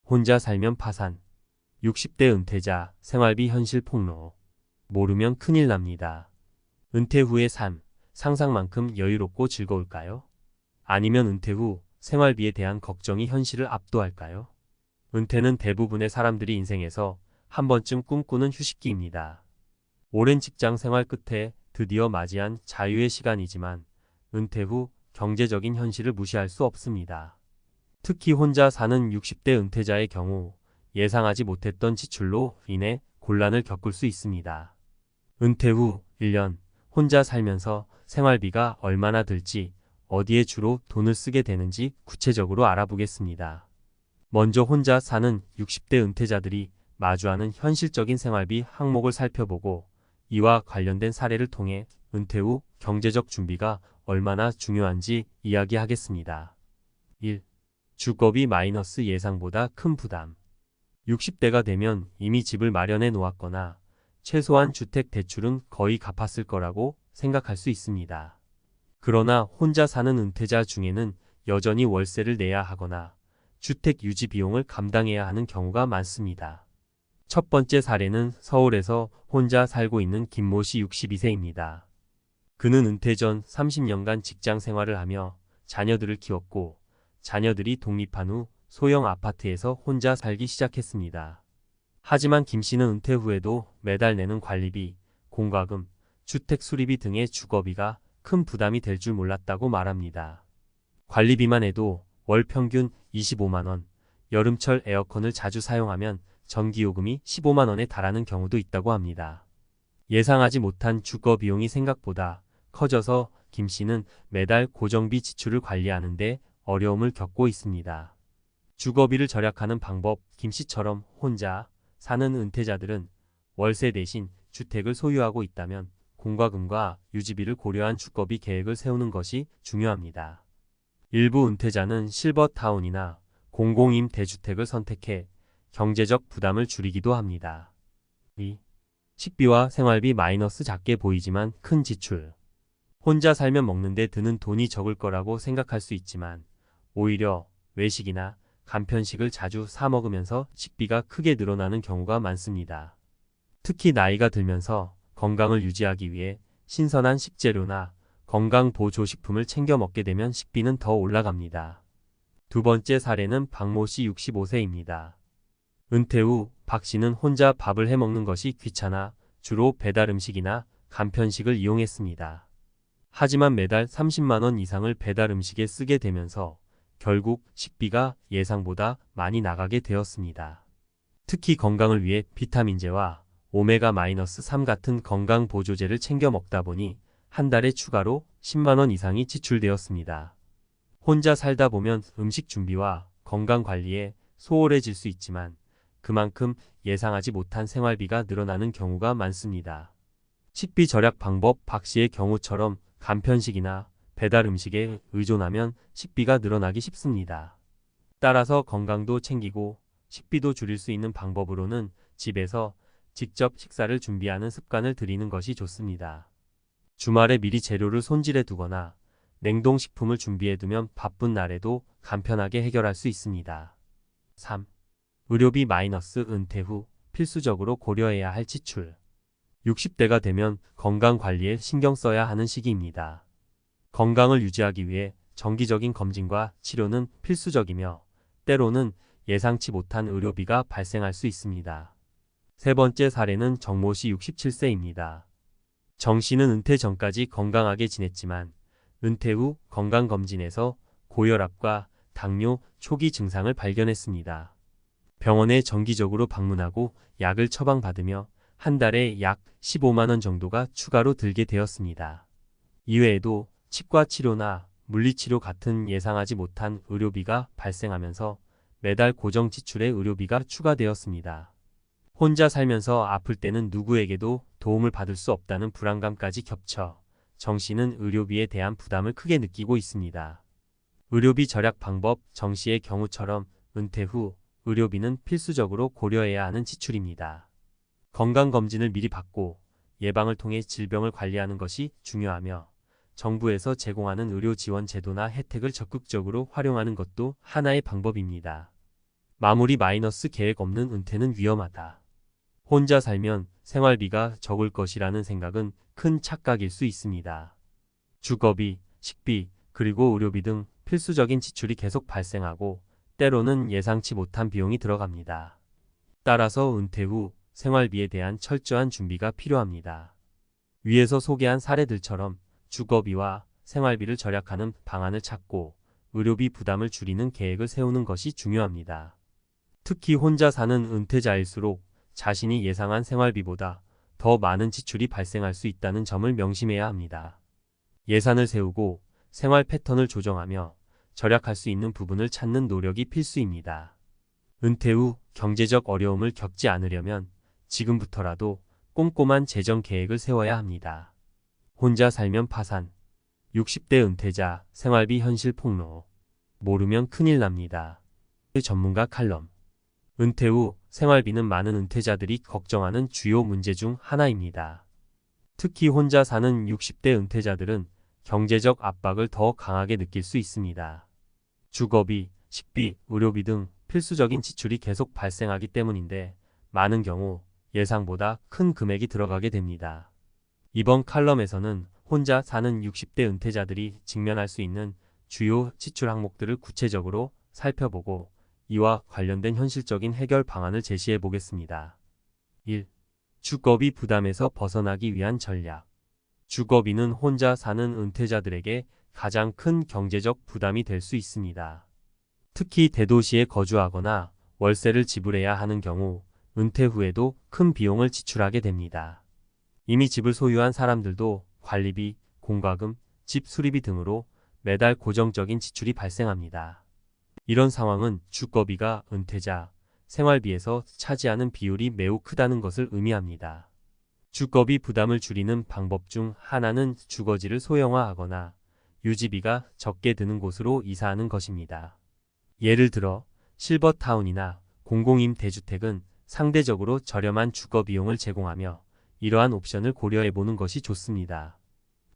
혼자 살면 파산. 60대 은퇴자 생활비 현실 폭로. 모르면 큰일 납니다. 은퇴 후의 삶, 상상만큼 여유롭고 즐거울까요? 아니면 은퇴 후 생활비에 대한 걱정이 현실을 압도할까요? 은퇴는 대부분의 사람들이 인생에서 한 번쯤 꿈꾸는 휴식기입니다. 오랜 직장 생활 끝에 드디어 맞이한 자유의 시간이지만 은퇴 후 경제적인 현실을 무시할 수 없습니다. 특히 혼자 사는 60대 은퇴자의 경우 예상하지 못했던 지출로 인해 곤란을 겪을 수 있습니다. 은퇴 후 1년 혼자 살면서 생활비가 얼마나 들지, 어디에 주로 돈을 쓰게 되는지 구체적으로 알아보겠습니다. 먼저 혼자 사는 60대 은퇴자들이 마주하는 현실적인 생활비 항목을 살펴보고 이와 관련된 사례를 통해 은퇴 후 경제적 준비가 얼마나 중요한지 이야기하겠습니다. 1. 주거비 마이너스 예상보다 큰 부담. 60대가 되면 이미 집을 마련해 놓았거나 최소한 주택 대출은 거의 갚았을 거라고 생각할 수 있습니다. 그러나 혼자 사는 은퇴자 중에는 여전히 월세를 내야 하거나 주택 유지 비용을 감당해야 하는 경우가 많습니다. 첫 번째 사례는 서울에서 혼자 살고 있는 김모 씨 62세입니다. 그는 은퇴 전 30년간 직장 생활을 하며 자녀들을 키웠고 자녀들이 독립한 후 소형 아파트에서 혼자 살기 시작했습니다. 하지만 김 씨는 은퇴 후에도 매달 내는 관리비, 공과금, 주택 수리비 등의 주거비가 큰 부담이 될 줄 몰랐다고 말합니다. 관리비만 해도 월 평균 25만 원, 여름철 에어컨을 자주 사용하면 전기요금이 15만 원에 달하는 경우도 있다고 합니다. 예상하지 못한 주거 비용이 생각보다 커져서 김 씨는 매달 고정비 지출을 관리하는데 어려움을 겪고 있습니다. 주거비를 절약하는 방법. 김 씨처럼 혼자 사는 은퇴자들은 월세 대신 주택을 소유하고 있다면 공과금과 유지비를 고려한 주거비 계획을 세우는 것이 중요합니다. 일부 은퇴자는 실버타운이나 공공임 대주택을 선택해 경제적 부담을 줄이기도 합니다. 2. 식비와 생활비 마이너스 작게 보이지만 큰 지출. 혼자 살면 먹는데 드는 돈이 적을 거라고 생각할 수 있지만 오히려 외식이나 간편식을 자주 사 먹으면서 식비가 크게 늘어나는 경우가 많습니다. 특히 나이가 들면서 건강을 유지하기 위해 신선한 식재료나 건강보조식품을 챙겨 먹게 되면 식비는 더 올라갑니다. 두 번째 사례는 박모 씨 65세입니다. 은퇴 후 박 씨는 혼자 밥을 해 먹는 것이 귀찮아 주로 배달 음식이나 간편식을 이용했습니다. 하지만 매달 30만 원 이상을 배달 음식에 쓰게 되면서 결국 식비가 예상보다 많이 나가게 되었습니다. 특히 건강을 위해 비타민제와 오메가-3 같은 건강보조제를 챙겨 먹다 보니 한 달에 추가로 10만 원 이상이 지출되었습니다. 혼자 살다 보면 음식 준비와 건강 관리에 소홀해질 수 있지만 그만큼 예상하지 못한 생활비가 늘어나는 경우가 많습니다. 식비 절약 방법. 박 씨의 경우처럼 간편식이나 배달 음식에 의존하면 식비가 늘어나기 쉽습니다. 따라서 건강도 챙기고 식비도 줄일 수 있는 방법으로는 집에서 직접 식사를 준비하는 습관을 들이는 것이 좋습니다. 주말에 미리 재료를 손질해 두거나 냉동식품을 준비해 두면 바쁜 날에도 간편하게 해결할 수 있습니다. 3. 의료비 마이너스 은퇴 후 필수적으로 고려해야 할 지출. 60대가 되면 건강관리에 신경 써야 하는 시기입니다. 건강을 유지하기 위해 정기적인 검진과 치료는 필수적이며 때로는 예상치 못한 의료비가 발생할 수 있습니다. 세 번째 사례는 정모 씨 67세입니다. 정 씨는 은퇴 전까지 건강하게 지냈지만 은퇴 후 건강검진에서 고혈압과 당뇨 초기 증상을 발견했습니다. 병원에 정기적으로 방문하고 약을 처방받으며 한 달에 약 15만 원 정도가 추가로 들게 되었습니다. 이외에도 치과 치료나 물리치료 같은 예상하지 못한 의료비가 발생하면서 매달 고정 지출에 의료비가 추가되었습니다. 혼자 살면서 아플 때는 누구에게도 도움을 받을 수 없다는 불안감까지 겹쳐 정 씨는 의료비에 대한 부담을 크게 느끼고 있습니다. 의료비 절약 방법. 정 씨의 경우처럼 은퇴 후 의료비는 필수적으로 고려해야 하는 지출입니다. 건강검진을 미리 받고 예방을 통해 질병을 관리하는 것이 중요하며 정부에서 제공하는 의료 지원 제도나 혜택을 적극적으로 활용하는 것도 하나의 방법입니다. 마무리 마이너스 계획 없는 은퇴는 위험하다. 혼자 살면 생활비가 적을 것이라는 생각은 큰 착각일 수 있습니다. 주거비, 식비, 그리고 의료비 등 필수적인 지출이 계속 발생하고 때로는 예상치 못한 비용이 들어갑니다. 따라서 은퇴 후 생활비에 대한 철저한 준비가 필요합니다. 위에서 소개한 사례들처럼 주거비와 생활비를 절약하는 방안을 찾고 의료비 부담을 줄이는 계획을 세우는 것이 중요합니다. 특히 혼자 사는 은퇴자일수록 자신이 예상한 생활비보다 더 많은 지출이 발생할 수 있다는 점을 명심해야 합니다. 예산을 세우고 생활 패턴을 조정하며 절약할 수 있는 부분을 찾는 노력이 필수입니다. 은퇴 후 경제적 어려움을 겪지 않으려면 지금부터라도 꼼꼼한 재정 계획을 세워야 합니다. 혼자 살면 파산. 60대 은퇴자 생활비 현실 폭로. 모르면 큰일 납니다. 전문가 칼럼. 은퇴 후 생활비는 많은 은퇴자들이 걱정하는 주요 문제 중 하나입니다. 특히 혼자 사는 60대 은퇴자들은 경제적 압박을 더 강하게 느낄 수 있습니다. 주거비, 식비, 의료비 등 필수적인 지출이 계속 발생하기 때문인데 많은 경우 예상보다 큰 금액이 들어가게 됩니다. 이번 칼럼에서는 혼자 사는 60대 은퇴자들이 직면할 수 있는 주요 지출 항목들을 구체적으로 살펴보고 이와 관련된 현실적인 해결 방안을 제시해 보겠습니다. 1. 주거비 부담에서 벗어나기 위한 전략. 주거비는 혼자 사는 은퇴자들에게 가장 큰 경제적 부담이 될 수 있습니다. 특히 대도시에 거주하거나 월세를 지불해야 하는 경우 은퇴 후에도 큰 비용을 지출하게 됩니다. 이미 집을 소유한 사람들도 관리비, 공과금, 집 수리비 등으로 매달 고정적인 지출이 발생합니다. 이런 상황은 주거비가 은퇴자 생활비에서 차지하는 비율이 매우 크다는 것을 의미합니다. 주거비 부담을 줄이는 방법 중 하나는 주거지를 소형화하거나 유지비가 적게 드는 곳으로 이사하는 것입니다. 예를 들어 실버타운이나 공공임대주택은 상대적으로 저렴한 주거 비용을 제공하며 이러한 옵션을 고려해보는 것이 좋습니다.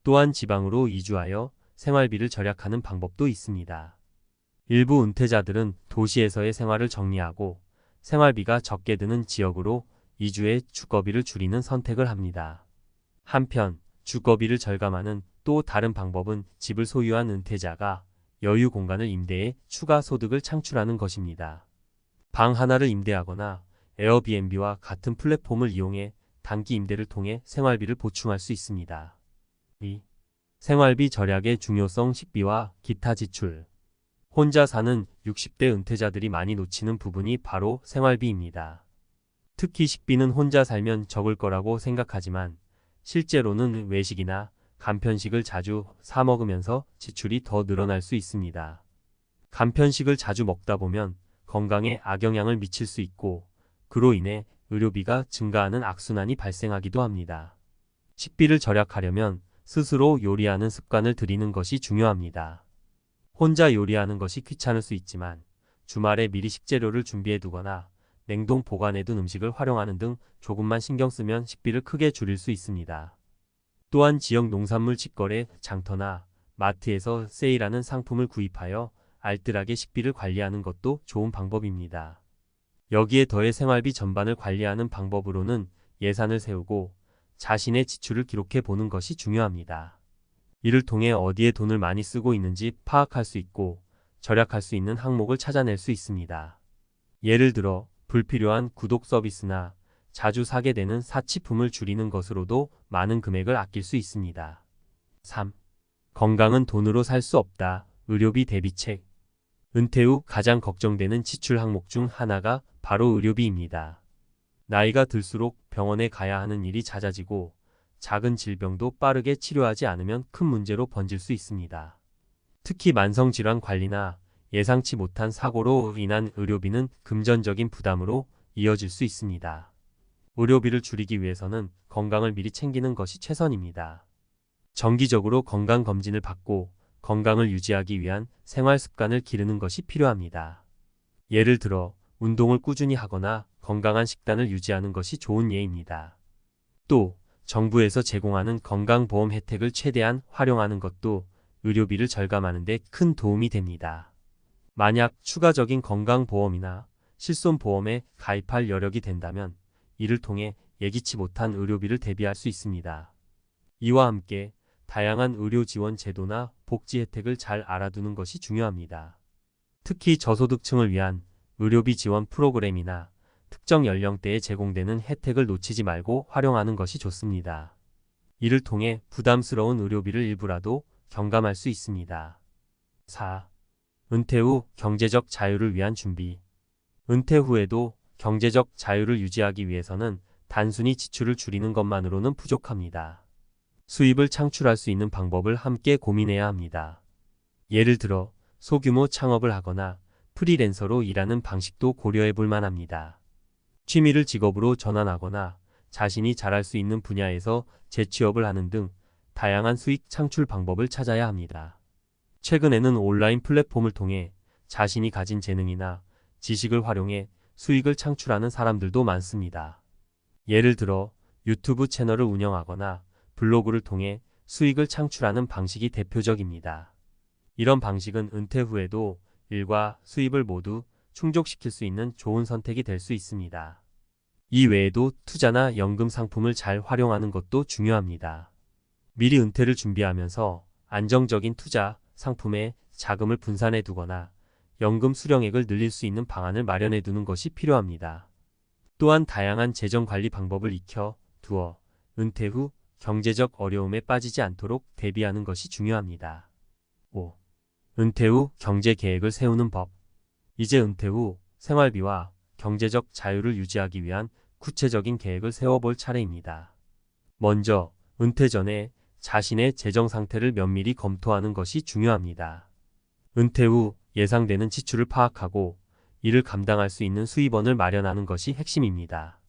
또한 지방으로 이주하여 생활비를 절약하는 방법도 있습니다. 일부 은퇴자들은 도시에서의 생활을 정리하고 생활비가 적게 드는 지역으로 이주해 주거비를 줄이는 선택을 합니다. 한편 주거비를 절감하는 또 다른 방법은 집을 소유한 은퇴자가 여유 공간을 임대해 추가 소득을 창출하는 것입니다. 방 하나를 임대하거나 에어비앤비와 같은 플랫폼을 이용해 단기 임대를 통해 생활비를 보충할 수 있습니다. 2. 생활비 절약의 중요성. 식비와 기타 지출. 혼자 사는 60대 은퇴자들이 많이 놓치는 부분이 바로 생활비입니다. 특히 식비는 혼자 살면 적을 거라고 생각하지만 실제로는 외식이나 간편식을 자주 사 먹으면서 지출이 더 늘어날 수 있습니다. 간편식을 자주 먹다 보면 건강에 악영향을 미칠 수 있고 그로 인해 의료비가 증가하는 악순환이 발생하기도 합니다. 식비를 절약하려면 스스로 요리하는 습관을 들이는 것이 중요합니다. 혼자 요리하는 것이 귀찮을 수 있지만 주말에 미리 식재료를 준비해 두거나 냉동 보관해 둔 음식을 활용하는 등 조금만 신경 쓰면 식비를 크게 줄일 수 있습니다. 또한 지역 농산물 직거래 장터나 마트에서 세일하는 상품을 구입하여 알뜰하게 식비를 관리하는 것도 좋은 방법입니다. 여기에 더해 생활비 전반을 관리하는 방법으로는 예산을 세우고 자신의 지출을 기록해 보는 것이 중요합니다. 이를 통해 어디에 돈을 많이 쓰고 있는지 파악할 수 있고 절약할 수 있는 항목을 찾아낼 수 있습니다. 예를 들어 불필요한 구독 서비스나 자주 사게 되는 사치품을 줄이는 것으로도 많은 금액을 아낄 수 있습니다. 3. 건강은 돈으로 살 수 없다. 의료비 대비책. 은퇴 후 가장 걱정되는 지출 항목 중 하나가 바로 의료비입니다. 나이가 들수록 병원에 가야 하는 일이 잦아지고 작은 질병도 빠르게 치료하지 않으면 큰 문제로 번질 수 있습니다. 특히 만성질환 관리나 예상치 못한 사고로 인한 의료비는 금전적인 부담으로 이어질 수 있습니다. 의료비를 줄이기 위해서는 건강을 미리 챙기는 것이 최선입니다. 정기적으로 건강검진을 받고 건강을 유지하기 위한 생활 습관을 기르는 것이 필요합니다. 예를 들어 운동을 꾸준히 하거나 건강한 식단을 유지하는 것이 좋은 예입니다. 또 정부에서 제공하는 건강보험 혜택을 최대한 활용하는 것도 의료비를 절감하는 데 큰 도움이 됩니다. 만약 추가적인 건강보험이나 실손보험에 가입할 여력이 된다면 이를 통해 예기치 못한 의료비를 대비할 수 있습니다. 이와 함께 다양한 의료 지원 제도나 복지 혜택을 잘 알아두는 것이 중요합니다. 특히 저소득층을 위한 의료비 지원 프로그램이나 특정 연령대에 제공되는 혜택을 놓치지 말고 활용하는 것이 좋습니다. 이를 통해 부담스러운 의료비를 일부라도 경감할 수 있습니다. 4. 은퇴 후 경제적 자유를 위한 준비. 은퇴 후에도 경제적 자유를 유지하기 위해서는 단순히 지출을 줄이는 것만으로는 부족합니다. 수입을 창출할 수 있는 방법을 함께 고민해야 합니다. 예를 들어 소규모 창업을 하거나 프리랜서로 일하는 방식도 고려해 볼 만합니다. 취미를 직업으로 전환하거나 자신이 잘할 수 있는 분야에서 재취업을 하는 등 다양한 수익 창출 방법을 찾아야 합니다. 최근에는 온라인 플랫폼을 통해 자신이 가진 재능이나 지식을 활용해 수익을 창출하는 사람들도 많습니다. 예를 들어 유튜브 채널을 운영하거나 블로그를 통해 수익을 창출하는 방식이 대표적입니다. 이런 방식은 은퇴 후에도 일과 수입을 모두 충족시킬 수 있는 좋은 선택이 될 수 있습니다. 이 외에도 투자나 연금 상품을 잘 활용하는 것도 중요합니다. 미리 은퇴를 준비하면서 안정적인 투자 상품에 자금을 분산해 두거나 연금 수령액을 늘릴 수 있는 방안을 마련해 두는 것이 필요합니다. 또한 다양한 재정 관리 방법을 익혀 두어 은퇴 후 경제적 어려움에 빠지지 않도록 대비하는 것이 중요합니다. 5. 은퇴 후 경제 계획을 세우는 법. 이제 은퇴 후 생활비와 경제적 자유를 유지하기 위한 구체적인 계획을 세워볼 차례입니다. 먼저 은퇴 전에 자신의 재정 상태를 면밀히 검토하는 것이 중요합니다. 은퇴 후 예상되는 지출을 파악하고 이를 감당할 수 있는 수입원을 마련하는 것이 핵심입니다.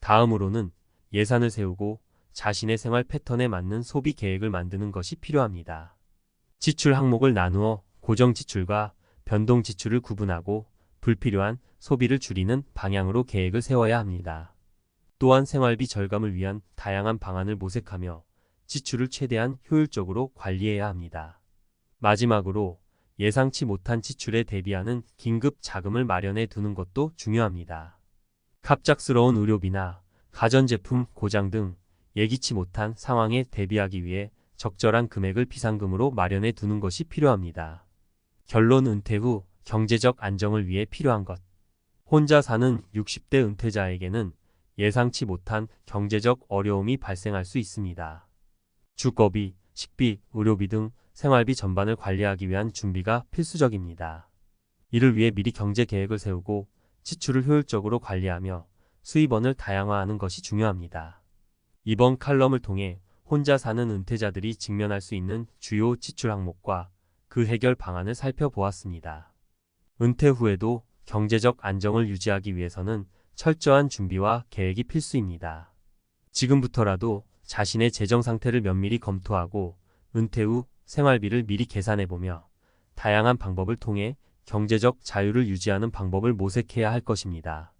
다음으로는 예산을 세우고 자신의 생활 패턴에 맞는 소비 계획을 만드는 것이 필요합니다. 지출 항목을 나누어 고정 지출과 변동 지출을 구분하고 불필요한 소비를 줄이는 방향으로 계획을 세워야 합니다. 또한 생활비 절감을 위한 다양한 방안을 모색하며 지출을 최대한 효율적으로 관리해야 합니다. 마지막으로 예상치 못한 지출에 대비하는 긴급 자금을 마련해 두는 것도 중요합니다. 갑작스러운 의료비나 가전제품 고장 등 예기치 못한 상황에 대비하기 위해 적절한 금액을 비상금으로 마련해 두는 것이 필요합니다. 결론 은퇴 후 경제적 안정을 위해 필요한 것. 혼자 사는 60대 은퇴자에게는 예상치 못한 경제적 어려움이 발생할 수 있습니다. 주거비, 식비, 의료비 등 생활비 전반을 관리하기 위한 준비가 필수적입니다. 이를 위해 미리 경제 계획을 세우고 지출을 효율적으로 관리하며 수입원을 다양화하는 것이 중요합니다. 이번 칼럼을 통해 혼자 사는 은퇴자들이 직면할 수 있는 주요 지출 항목과 그 해결 방안을 살펴보았습니다. 은퇴 후에도 경제적 안정을 유지하기 위해서는 철저한 준비와 계획이 필수입니다. 지금부터라도 자신의 재정 상태를 면밀히 검토하고 은퇴 후 생활비를 미리 계산해보며 다양한 방법을 통해 경제적 자유를 유지하는 방법을 모색해야 할 것입니다.